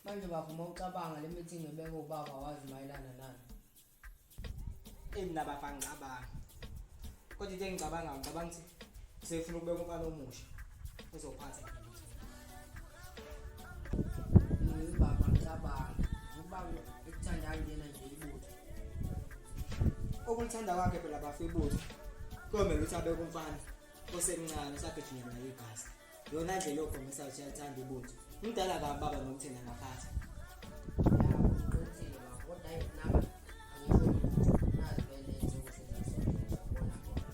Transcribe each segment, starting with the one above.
Manje bavuma ucabanga le meeting ebeka ubaba wazi mayelana nani. Indaba bangicabanga. Kodwa into engicabanga ukuthi sefuna ukubeka umfana omusha uzophatha Ubaba ngicabanga ubaba ekuthanda ngena nje ibutho. Okulithanda kwakhe phela bafebutho. Komele ukuthi abeke umfana osemncane usagijinyelwa igazi. Yona nje lokho ngisathi uyathanda ibutho. Umdala kababa nokuthena ngaphansi. Kodwa ayinaba angisho nazi belenze ukusebenza sona bona.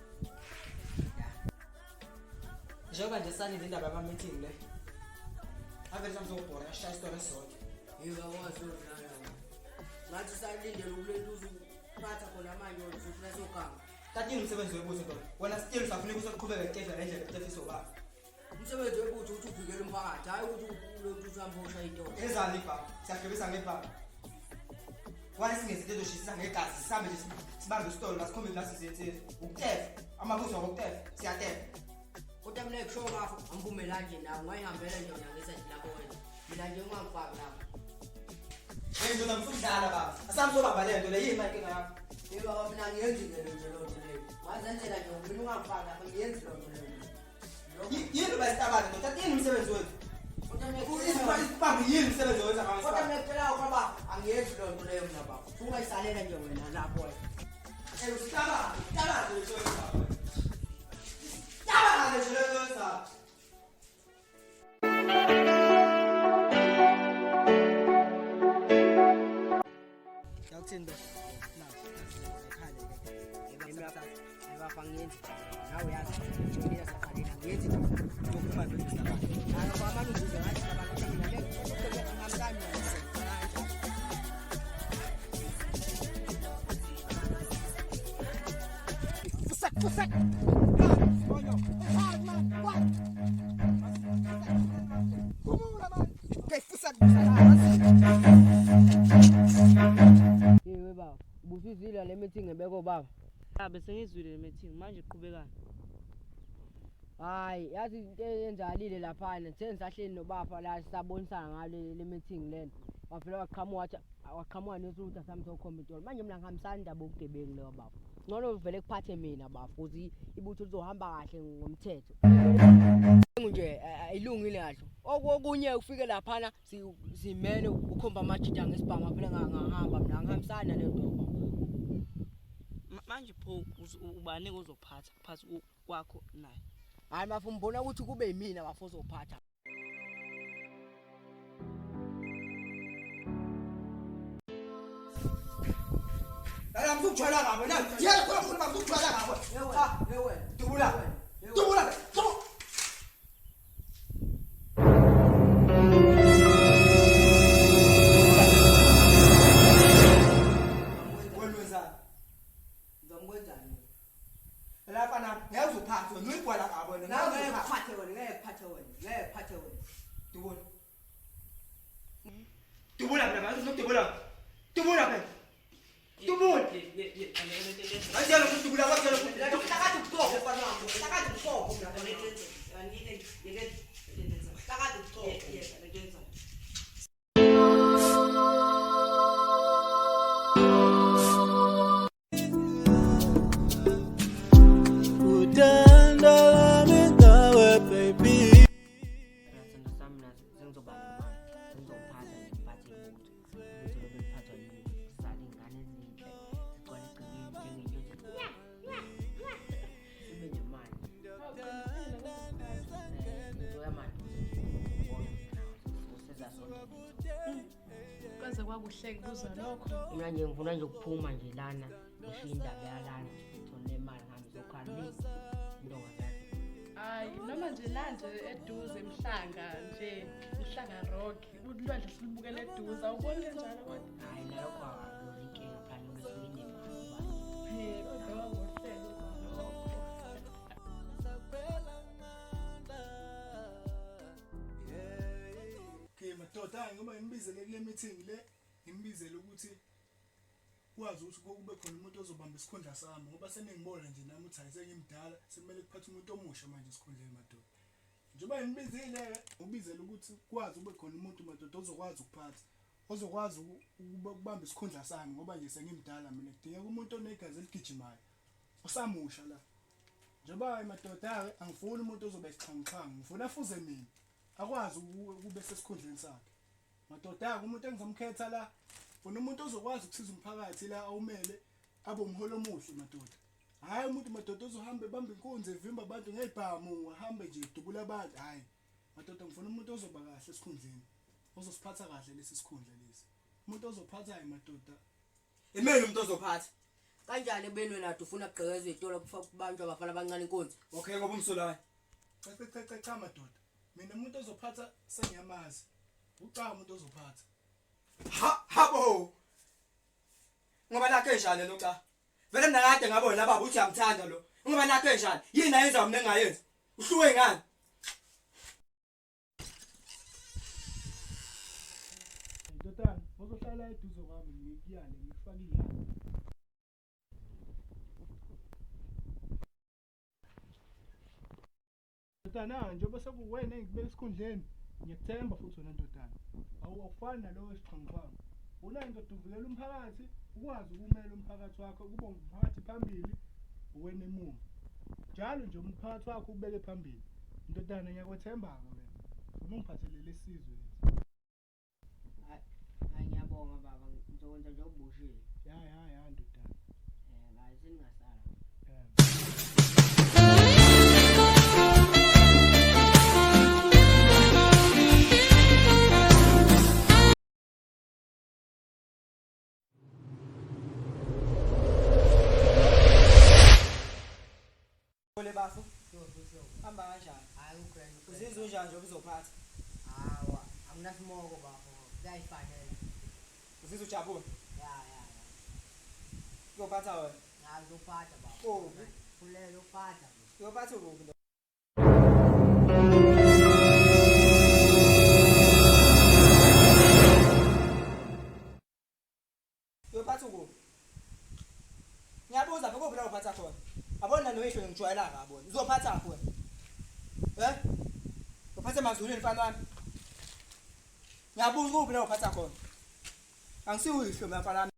Njengoba nje sanile indaba yama meeting le. Avele samzobhora yashaya isitore sonke. Yeka wasodlala. Ngathi salindele ukulentuza ukuphatha khona manje ufuna sokanga. Tathi umsebenzi webutho lo. Wena still safuneka usoqhubeka ecela ngendlela ecefisa ubaba. Umsebenzi webutho uthi uvikele umphakathi hayi ukuthi ulethu usamphosha into. Ezali baba, siyagqibisa ngebaba. Why singezinto ezoshisa ngegazi sihambe nje sibambe isitolo lasikhombe klasi siyenze. Ukutefa, amabuzo okutefa, siyatefa. Kodwa mina ekusho ngafo angivumela nje nawe ngayihambela nje mina ngesathi lapho wena. Mina nje ungangifaki lapho. Wena uzama ukudlala baba. Asamzobamba lento le yini manje ngakho. Yebo baba mina ngiyenzile nje lo nto leyo. Wazenzela nje mina ungangifaki lapho ngiyenze lo nto leyo. Yini bayistabane ndoda yini umsebenzi wethu? Kodwa mina Baba yini umsebenzi wethu kodwa ngakho. mina phela baba angiyenzi lo nto leyo mina baba. Ungayisalela nje wena lapho wena. Usitaba nje baba. Taba nje baba. Yawuthini lo? Ngiyenzi nawe uyazi ngiyela sakhalela ngiyenzi Lokuma nje isitaba. kwamanje ukuze ngathi abantu mina le ngamkani Fusak. Bonyo. What? Kumura man. Fusak. Yewe baba ubusizile le meeting ebeko baba. Bese ngizwile le meeting manje iqhubekani? Hayi yazi into eyenzakalile lapha sengisahleli nobaba la sisabonisana ngale le meeting lena. Wafela waqhamuka nesuthi samthokhomba intolo. Manje mina ngihambisana indaba obugebengu leyo baba. Ngcono vele kuphathe mina bafuthi ibutho lizohamba kahle ngomthetho. Nje ayilungile kahle. Okunye ufike lapha simene ukhomba amajida ngesibhamu phela ngahamba mina ngihambisana le nto. Manje pho ubanike uzophatha phansi kwakho naye. Hayi mafu mbona ukuthi kube yimina bafu uzophatha. La mzukujwala ngabo na. Yena khona ufuna mzukujwala ngabo. Yewe. Dubula. Ngizokwenzani? Lapha na ngiyazuphatha ngiyigwala ngabo Ngeke kuphathe wena. Dubula mina ngathi ukudubula phela. Ayiyalo ukudubula kwaphela Hlakade ukuthoko mfana wami. Hlakade ukuthoko mina. Kwaze kwakuhleke kuzwa lokho. Mina nje ngifuna nje ukuphuma nje lana ngisho indaba yalana ngithole imali ngami zokhala into ngakade. Hayi noma nje nanje eduze emhlanga nje ihlanga rock ulwandle silibukela eduze awuboni njalo kodwa. Hayi lokho akulike phana ngesilinde kuba. Kodwa ngohlelo lokho. Okay madoda ngoba ngibizele kule meeting le ngibizele ukuthi kwazi ukuthi kube khona umuntu ozobamba isikhundla sami ngoba senengibona nje nami uthi ayisengimdala sekumele kuphathe umuntu omusha manje esikhundleni madoda. Njengoba ngibizile ubizele ukuthi kwazi ube khona umuntu madoda ozokwazi ukuphatha, ozokwazi ukubamba isikhundla sami ngoba nje sengimdala mina kudingeka umuntu onegazi eligijimayo osamusha la. Njengoba madoda angifuni umuntu ozobe isixhanguxhangu, ngifuna afuze mina akwazi ukube sesikhundleni sakhe. Madoda umuntu engizomkhetha la ufuna umuntu ozokwazi ukusiza umphakathi la awumele abe umholo omuhle madoda. Hayi umuntu madoda ozohamba ebamba inkunzi evimba abantu ngebhamu ahambe nje edubula abantu. Hayi madoda ngifuna umuntu ozoba kahle esikhundleni, ozosiphatha kahle lesi sikhundla lesi. Umuntu ozophatha hayi madoda. Imeli umuntu ozophatha. Kanjani ebeni wena ufuna ukugqekeza izitolo kubantu abafana abancane inkunzi? Okay ngoba umsolwayo. Cha madoda. Mina umuntu ozophatha sengiyamazi. Uca umuntu ozophatha. Habo. Ngoba nakho njalo lo cha. Vele mina kade ngabona la baba uthi uyamthanda lo. Ngoba nakho njalo. Yini ayenza mina engayenzi? Uhluwe ngani? Ndodana, uzohlala eduze kwami ngikuyale ngifake iyani. Ndodana, njengoba sekuwena engibeka esikhundleni, ngiyakuthemba futhi wena ndodana. Awufani nalowo esixhanguxhangu. Una indoda uvikela umphakathi, ukwazi ukumela umphakathi wakho, kube umphakathi phambili, uwena emuva. Njalo nje umphakathi wakho ubeke phambili. Ndodana ngiyakwethemba-ke wena. Ufuna ungiphathelele isizwe. Hayi ngiyabonga baba, ngizokwenza nje okubushile. Ya ndodana. Hayi seningasala. Ole bafu. Hamba kanjani? Hayi ugrand. Uzizwe njani nje uzophatha? Hawa, akunasimoko bafo. Kuyayifanela. Uzizwe ujabule? Ya. Uzophatha wena. Hayi uzophatha baba. Oh, Kulelo uphatha. uzophatha ukuphi ndo? Uzophatha ukuphi? Ngiyabuza ukuphi la uphatha khona? Abona noyisho ngijwayela ngabona. Uzophatha khona. Uphathe emazulwini mfana wami. Ngiyabuza ukuphi la uphatha khona? Angisiwuyihlo mina mfana wami.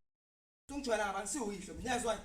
Ungijwayela ngaba angisiwuyihlo mina yazwa.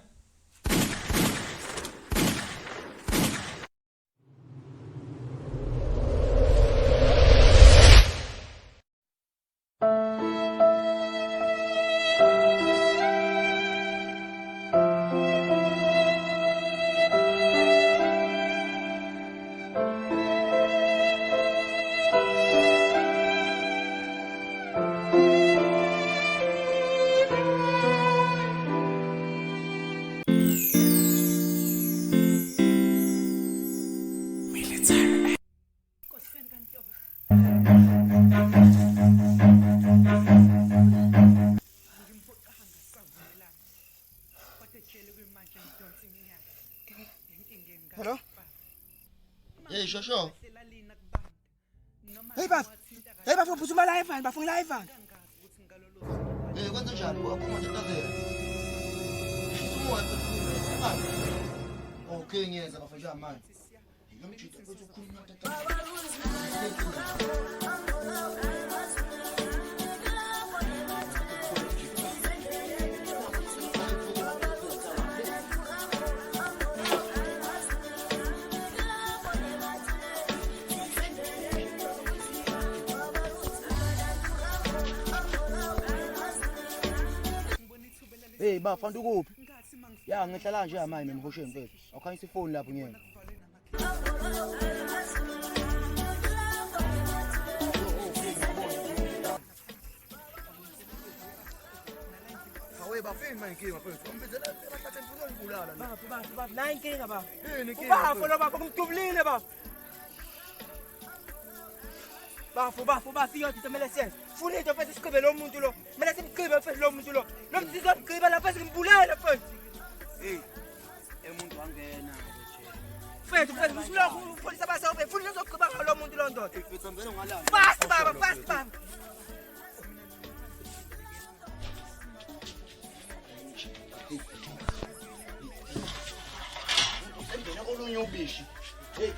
Hello? Hey, Shosho. Hey bafu phuzuma live van, bafu live van. Hey, kwenza njani? Waphuma nje tazela. Sumuwa phela. Okay, ngiyeza bafasha manje. Ngimjita futhi ukukhuluma tata. Hey bafana ukuphi? Ya ngihlala nje manje nemhosheni mfethu. Awukhanyisa ifoni lapho ngiyena. Hawe bafeni manje inkinga mfethu. Umbizela bathathe imfuyo ngibulala la. Bafu, la inkinga bafu. Yini inkinga? Bafu lo bafu kumdubulile bafu. Bafu iyodwa kumele senze. Funa into mfethu siqhibe lo muntu lo. Kumele simqhibe mfethu lo muntu lo. Lo muntu sizomqhiba lapha simbulala mfethu. Hey. Emuntu wangena nje. Mfethu usulokhu upolisa basawe funa uzoqhiba ngalo muntu lo ndoda. Mfethu ngene ngalala. Fast baba. omunye ubishi. Hey.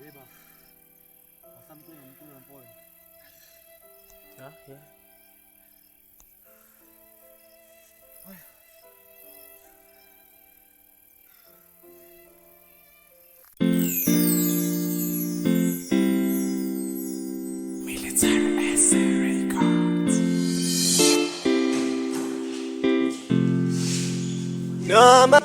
Beba. Wasamcela umculo wempoyo. Yeah. Noma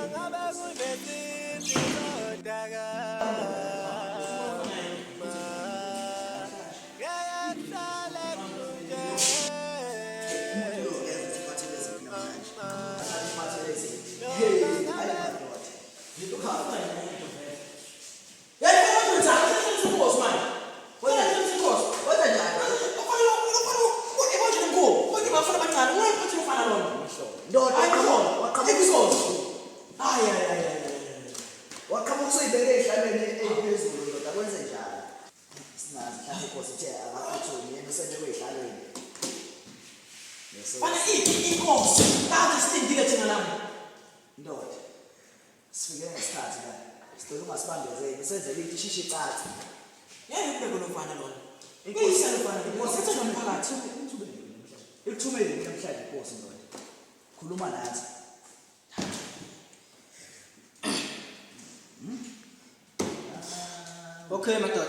Okay madoda.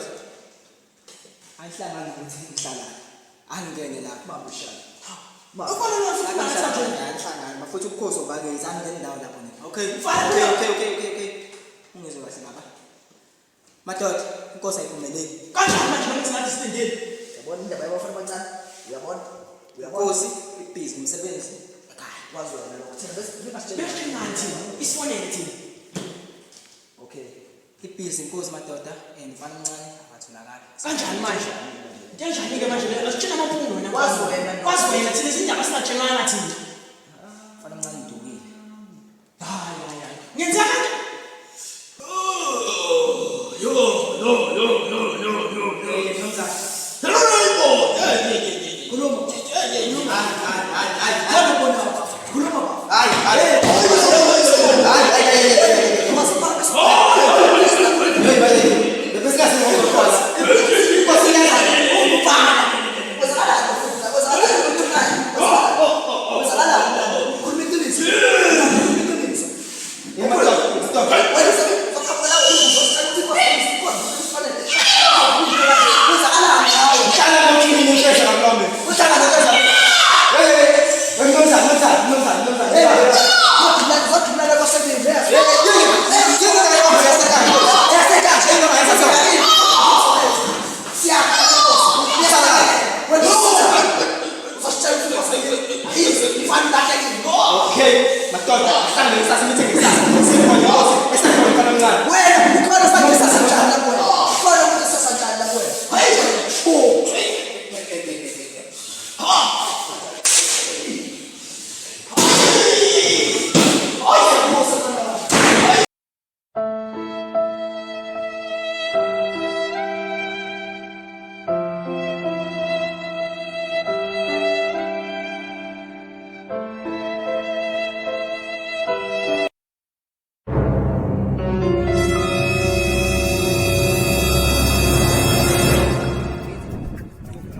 Angihlangani ukuthi ngihlala. Angingene lapha babushana. Angihlangani mafuthi ukukhoso bake izangene ndawo lapho nje. Okay. Ungizwe kahle lapha. Madoda, inkosi ayiphumeleli. Kanjani manje ngithi ngathi sitendeni? Yabona indaba yabafana abancane. Uyabona? Inkosi ibhizi umsebenzi. Kwazi wena lokho. Thina bese Befika ngathi isibonele thina. Okay. Ibhizi inkosi madoda and mfana omncane abatholakala. Kanjani manje? Kanjani ke manje le sithina amaphuzu wena. Kwazi wena. Kwazi wena thina izindaba singatshengana thina. Mfana omncane idukile. Hayi. Ngenza kanje. yo. Hey,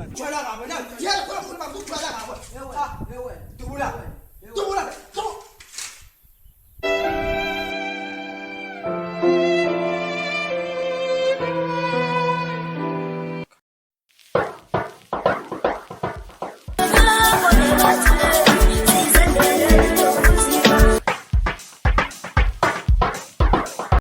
Ugcwala ngabo na. Yena khona khona bakugcwala ngabo. Ah, dubula. Dubula. Come